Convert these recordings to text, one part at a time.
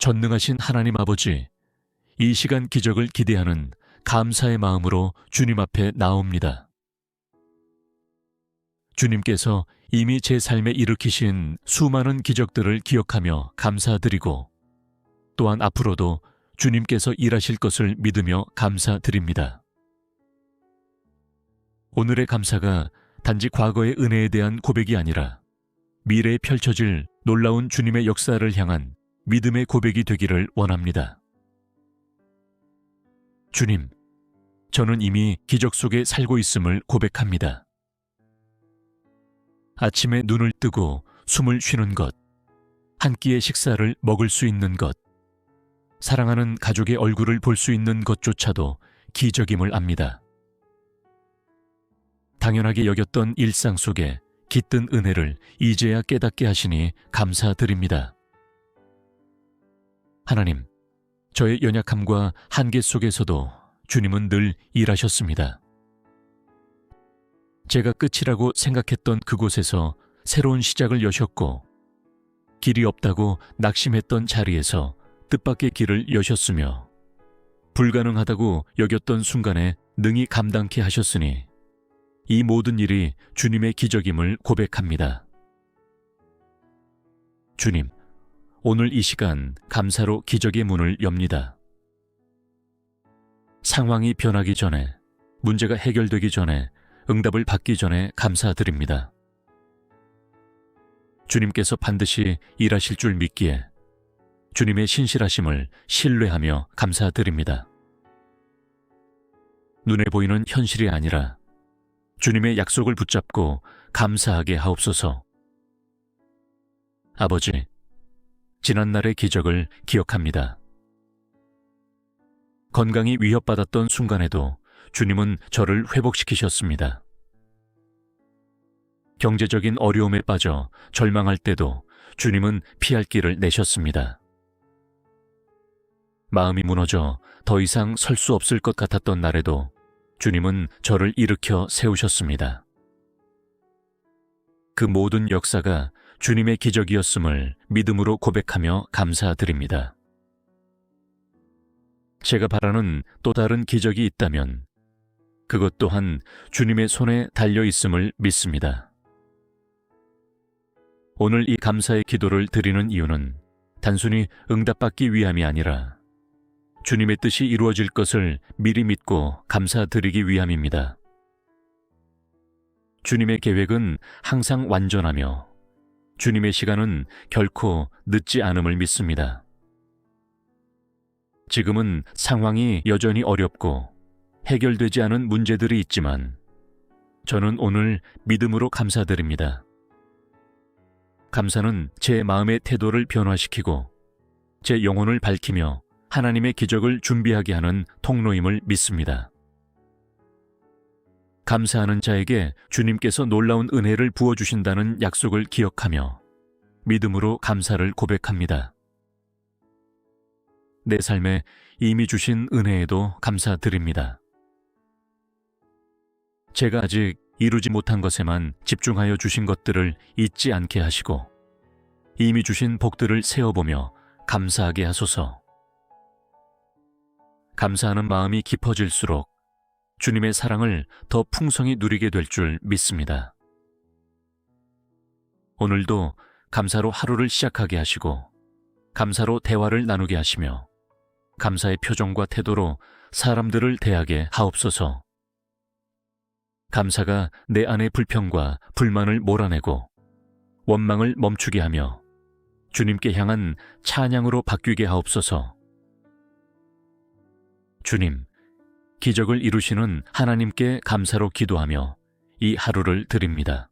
전능하신 하나님 아버지, 이 시간 기적을 기대하는 감사의 마음으로 주님 앞에 나옵니다. 주님께서 이미 제 삶에 일으키신 수많은 기적들을 기억하며 감사드리고, 또한 앞으로도 주님께서 일하실 것을 믿으며 감사드립니다. 오늘의 감사가 단지 과거의 은혜에 대한 고백이 아니라 미래에 펼쳐질 놀라운 주님의 역사를 향한 믿음의 고백이 되기를 원합니다. 주님, 저는 이미 기적 속에 살고 있음을 고백합니다. 아침에 눈을 뜨고 숨을 쉬는 것, 한 끼의 식사를 먹을 수 있는 것, 사랑하는 가족의 얼굴을 볼 수 있는 것조차도 기적임을 압니다. 당연하게 여겼던 일상 속에 깃든 은혜를 이제야 깨닫게 하시니 감사드립니다. 하나님, 저의 연약함과 한계 속에서도 주님은 늘 일하셨습니다. 제가 끝이라고 생각했던 그곳에서 새로운 시작을 여셨고, 길이 없다고 낙심했던 자리에서 뜻밖의 길을 여셨으며, 불가능하다고 여겼던 순간에 능히 감당케 하셨으니 이 모든 일이 주님의 기적임을 고백합니다. 주님, 오늘 이 시간 감사로 기적의 문을 엽니다. 상황이 변하기 전에, 문제가 해결되기 전에, 응답을 받기 전에 감사드립니다. 주님께서 반드시 일하실 줄 믿기에 주님의 신실하심을 신뢰하며 감사드립니다. 눈에 보이는 현실이 아니라 주님의 약속을 붙잡고 감사하게 하옵소서. 아버지, 지난날의 기적을 기억합니다. 건강이 위협받았던 순간에도 주님은 저를 회복시키셨습니다. 경제적인 어려움에 빠져 절망할 때도 주님은 피할 길을 내셨습니다. 마음이 무너져 더 이상 설 수 없을 것 같았던 날에도 주님은 저를 일으켜 세우셨습니다. 그 모든 역사가 주님의 기적이었음을 믿음으로 고백하며 감사드립니다. 제가 바라는 또 다른 기적이 있다면 그것 또한 주님의 손에 달려 있음을 믿습니다. 오늘 이 감사의 기도를 드리는 이유는 단순히 응답받기 위함이 아니라 주님의 뜻이 이루어질 것을 미리 믿고 감사드리기 위함입니다. 주님의 계획은 항상 완전하며 주님의 시간은 결코 늦지 않음을 믿습니다. 지금은 상황이 여전히 어렵고 해결되지 않은 문제들이 있지만 저는 오늘 믿음으로 감사드립니다. 감사는 제 마음의 태도를 변화시키고 제 영혼을 밝히며 하나님의 기적을 준비하게 하는 통로임을 믿습니다. 감사하는 자에게 주님께서 놀라운 은혜를 부어주신다는 약속을 기억하며 믿음으로 감사를 고백합니다. 내 삶에 이미 주신 은혜에도 감사드립니다. 제가 아직 이루지 못한 것에만 집중하여 주신 것들을 잊지 않게 하시고 이미 주신 복들을 세어보며 감사하게 하소서. 감사하는 마음이 깊어질수록 주님의 사랑을 더 풍성히 누리게 될 줄 믿습니다. 오늘도 감사로 하루를 시작하게 하시고 감사로 대화를 나누게 하시며 감사의 표정과 태도로 사람들을 대하게 하옵소서. 감사가 내 안의 불평과 불만을 몰아내고 원망을 멈추게 하며 주님께 향한 찬양으로 바뀌게 하옵소서. 주님, 기적을 이루시는 하나님께 감사로 기도하며 이 하루를 드립니다.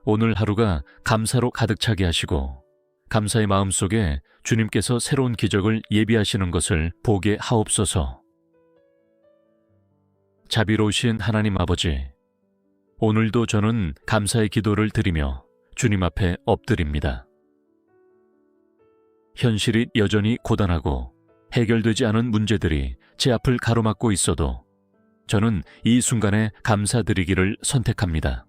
오늘 하루가 감사로 가득 차게 하시고 감사의 마음 속에 주님께서 새로운 기적을 예비하시는 것을 보게 하옵소서. 자비로우신 하나님 아버지, 오늘도 저는 감사의 기도를 드리며 주님 앞에 엎드립니다. 현실이 여전히 고단하고 해결되지 않은 문제들이 제 앞을 가로막고 있어도 저는 이 순간에 감사드리기를 선택합니다.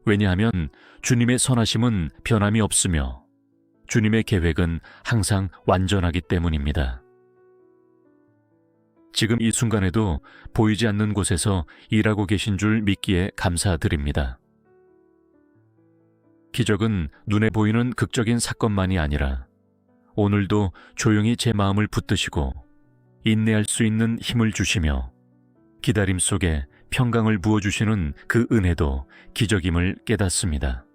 왜냐하면 주님의 선하심은 변함이 없으며 주님의 계획은 항상 완전하기 때문입니다. 지금 이 순간에도 보이지 않는 곳에서 일하고 계신 줄 믿기에 감사드립니다. 기적은 눈에 보이는 극적인 사건만이 아니라 오늘도 조용히 제 마음을 붙드시고 인내할 수 있는 힘을 주시며 기다림 속에 평강을 부어주시는 그 은혜도 기적임을 깨닫습니다.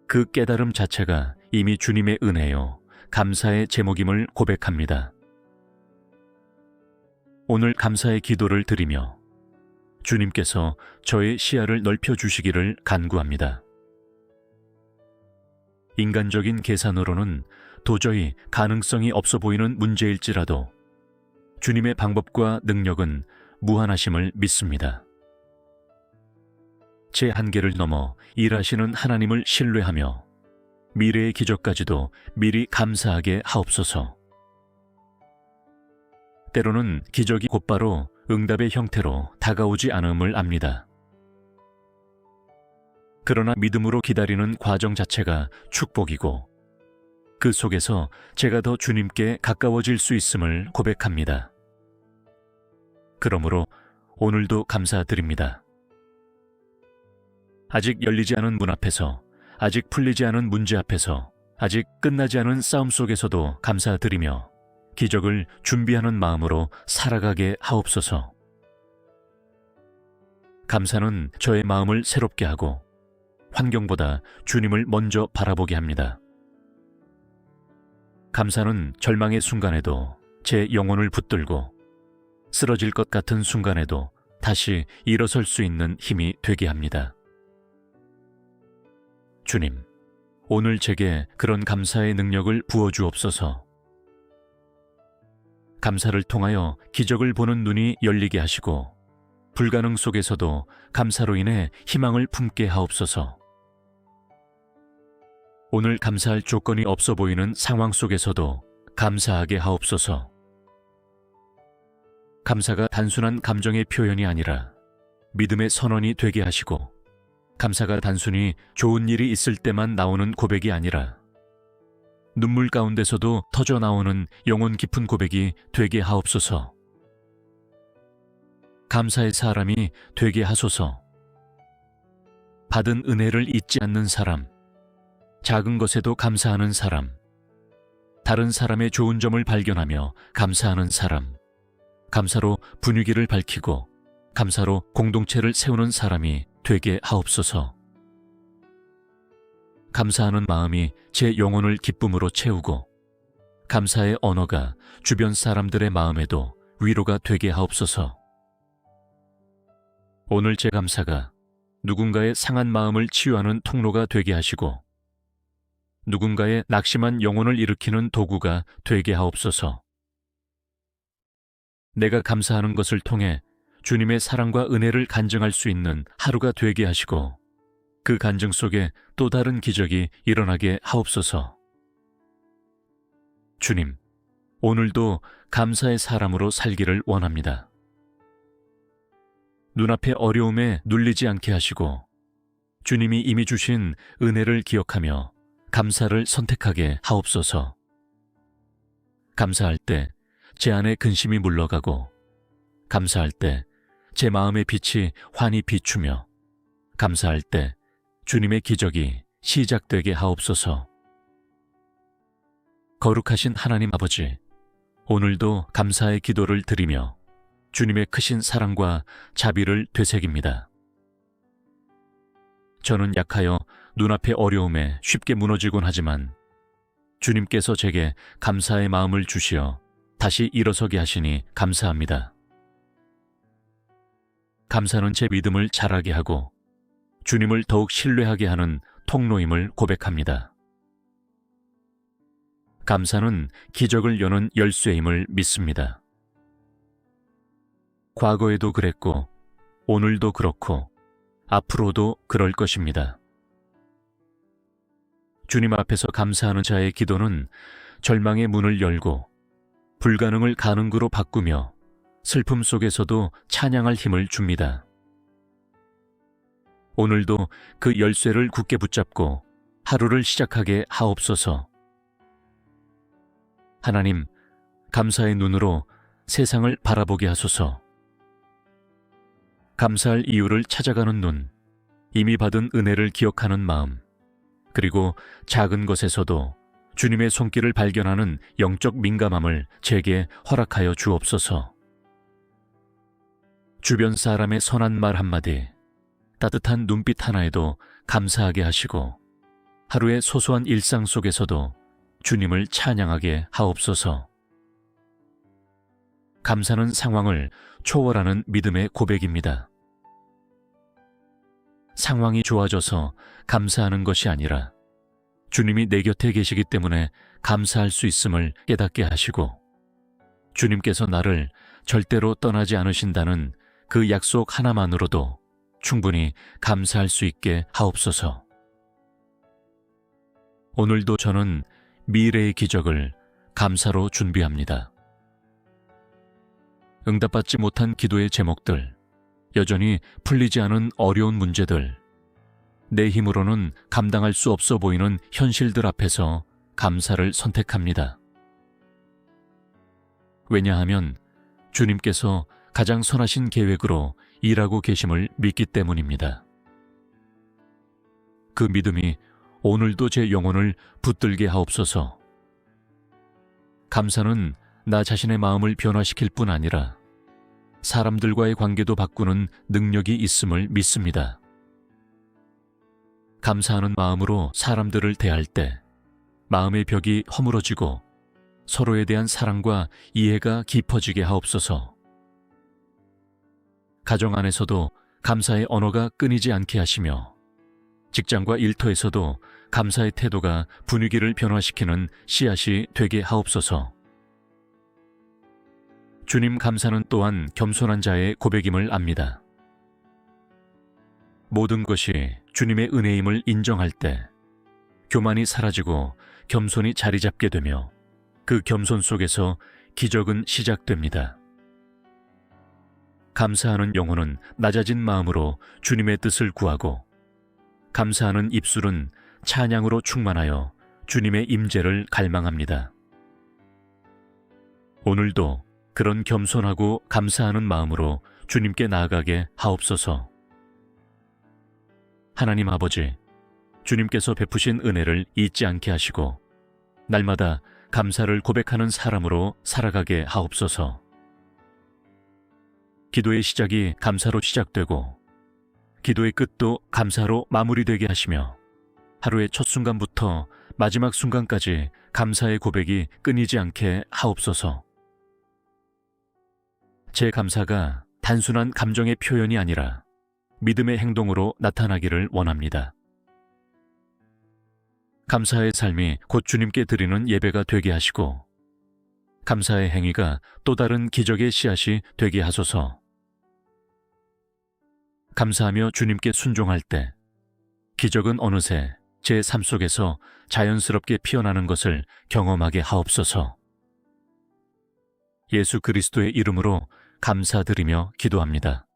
그 깨달음 자체가 이미 주님의 은혜요, 감사의 제목임을 고백합니다. 오늘 감사의 기도를 드리며 주님께서 저의 시야를 넓혀주시기를 간구합니다. 인간적인 계산으로는 도저히 가능성이 없어 보이는 문제일지라도 주님의 방법과 능력은 무한하심을 믿습니다. 제 한계를 넘어 일하시는 하나님을 신뢰하며 미래의 기적까지도 미리 감사하게 하옵소서. 때로는 기적이 곧바로 응답의 형태로 다가오지 않음을 압니다. 그러나 믿음으로 기다리는 과정 자체가 축복이고 그 속에서 제가 더 주님께 가까워질 수 있음을 고백합니다. 그러므로 오늘도 감사드립니다. 아직 열리지 않은 문 앞에서, 아직 풀리지 않은 문제 앞에서, 아직 끝나지 않은 싸움 속에서도 감사드리며 기적을 준비하는 마음으로 살아가게 하옵소서. 감사는 저의 마음을 새롭게 하고 환경보다 주님을 먼저 바라보게 합니다. 감사는 절망의 순간에도 제 영혼을 붙들고 쓰러질 것 같은 순간에도 다시 일어설 수 있는 힘이 되게 합니다. 주님, 오늘 제게 그런 감사의 능력을 부어주옵소서. 감사를 통하여 기적을 보는 눈이 열리게 하시고 불가능 속에서도 감사로 인해 희망을 품게 하옵소서. 오늘 감사할 조건이 없어 보이는 상황 속에서도 감사하게 하옵소서. 감사가 단순한 감정의 표현이 아니라 믿음의 선언이 되게 하시고 감사가 단순히 좋은 일이 있을 때만 나오는 고백이 아니라 눈물 가운데서도 터져 나오는 영혼 깊은 고백이 되게 하옵소서. 감사의 사람이 되게 하소서. 받은 은혜를 잊지 않는 사람, 작은 것에도 감사하는 사람, 다른 사람의 좋은 점을 발견하며 감사하는 사람, 감사로 분위기를 밝히고 감사로 공동체를 세우는 사람이 되게 하옵소서. 감사하는 마음이 제 영혼을 기쁨으로 채우고 감사의 언어가 주변 사람들의 마음에도 위로가 되게 하옵소서. 오늘 제 감사가 누군가의 상한 마음을 치유하는 통로가 되게 하시고 누군가의 낙심한 영혼을 일으키는 도구가 되게 하옵소서. 내가 감사하는 것을 통해 주님의 사랑과 은혜를 간증할 수 있는 하루가 되게 하시고 그 간증 속에 또 다른 기적이 일어나게 하옵소서. 주님, 오늘도 감사의 사람으로 살기를 원합니다. 눈앞의 어려움에 눌리지 않게 하시고 주님이 이미 주신 은혜를 기억하며 감사를 선택하게 하옵소서. 감사할 때 제 안에 근심이 물러가고 감사할 때 제 마음의 빛이 환히 비추며 감사할 때 주님의 기적이 시작되게 하옵소서. 거룩하신 하나님 아버지, 오늘도 감사의 기도를 드리며 주님의 크신 사랑과 자비를 되새깁니다. 저는 약하여 눈앞의 어려움에 쉽게 무너지곤 하지만 주님께서 제게 감사의 마음을 주시어 다시 일어서게 하시니 감사합니다. 감사는 제 믿음을 자라게 하고 주님을 더욱 신뢰하게 하는 통로임을 고백합니다. 감사는 기적을 여는 열쇠임을 믿습니다. 과거에도 그랬고 오늘도 그렇고 앞으로도 그럴 것입니다. 주님 앞에서 감사하는 자의 기도는 절망의 문을 열고 불가능을 가능으로 바꾸며 슬픔 속에서도 찬양할 힘을 줍니다. 오늘도 그 열쇠를 굳게 붙잡고 하루를 시작하게 하옵소서. 하나님, 감사의 눈으로 세상을 바라보게 하소서. 감사할 이유를 찾아가는 눈, 이미 받은 은혜를 기억하는 마음, 그리고 작은 것에서도 주님의 손길을 발견하는 영적 민감함을 제게 허락하여 주옵소서. 주변 사람의 선한 말 한마디, 따뜻한 눈빛 하나에도 감사하게 하시고 하루의 소소한 일상 속에서도 주님을 찬양하게 하옵소서. 감사는 상황을 초월하는 믿음의 고백입니다. 상황이 좋아져서 감사하는 것이 아니라 주님이 내 곁에 계시기 때문에 감사할 수 있음을 깨닫게 하시고 주님께서 나를 절대로 떠나지 않으신다는 그 약속 하나만으로도 충분히 감사할 수 있게 하옵소서. 오늘도 저는 미래의 기적을 감사로 준비합니다. 응답받지 못한 기도의 제목들, 여전히 풀리지 않은 어려운 문제들, 내 힘으로는 감당할 수 없어 보이는 현실들 앞에서 감사를 선택합니다. 왜냐하면 주님께서 가장 선하신 계획으로 일하고 계심을 믿기 때문입니다. 그 믿음이 오늘도 제 영혼을 붙들게 하옵소서. 감사는 나 자신의 마음을 변화시킬 뿐 아니라 사람들과의 관계도 바꾸는 능력이 있음을 믿습니다. 감사하는 마음으로 사람들을 대할 때 마음의 벽이 허물어지고 서로에 대한 사랑과 이해가 깊어지게 하옵소서. 가정 안에서도 감사의 언어가 끊이지 않게 하시며 직장과 일터에서도 감사의 태도가 분위기를 변화시키는 씨앗이 되게 하옵소서. 주님 감사는 또한 겸손한 자의 고백임을 압니다. 모든 것이 주님의 은혜임을 인정할 때 교만이 사라지고 겸손이 자리 잡게 되며 그 겸손 속에서 기적은 시작됩니다. 감사하는 영혼은 낮아진 마음으로 주님의 뜻을 구하고 감사하는 입술은 찬양으로 충만하여 주님의 임재를 갈망합니다. 오늘도 그런 겸손하고 감사하는 마음으로 주님께 나아가게 하옵소서. 하나님 아버지, 주님께서 베푸신 은혜를 잊지 않게 하시고 날마다 감사를 고백하는 사람으로 살아가게 하옵소서. 기도의 시작이 감사로 시작되고 기도의 끝도 감사로 마무리되게 하시며 하루의 첫 순간부터 마지막 순간까지 감사의 고백이 끊이지 않게 하옵소서. 제 감사가 단순한 감정의 표현이 아니라 믿음의 행동으로 나타나기를 원합니다. 감사의 삶이 곧 주님께 드리는 예배가 되게 하시고 감사의 행위가 또 다른 기적의 씨앗이 되게 하소서. 감사하며 주님께 순종할 때 기적은 어느새 제 삶 속에서 자연스럽게 피어나는 것을 경험하게 하옵소서. 예수 그리스도의 이름으로 감사드리며 기도합니다.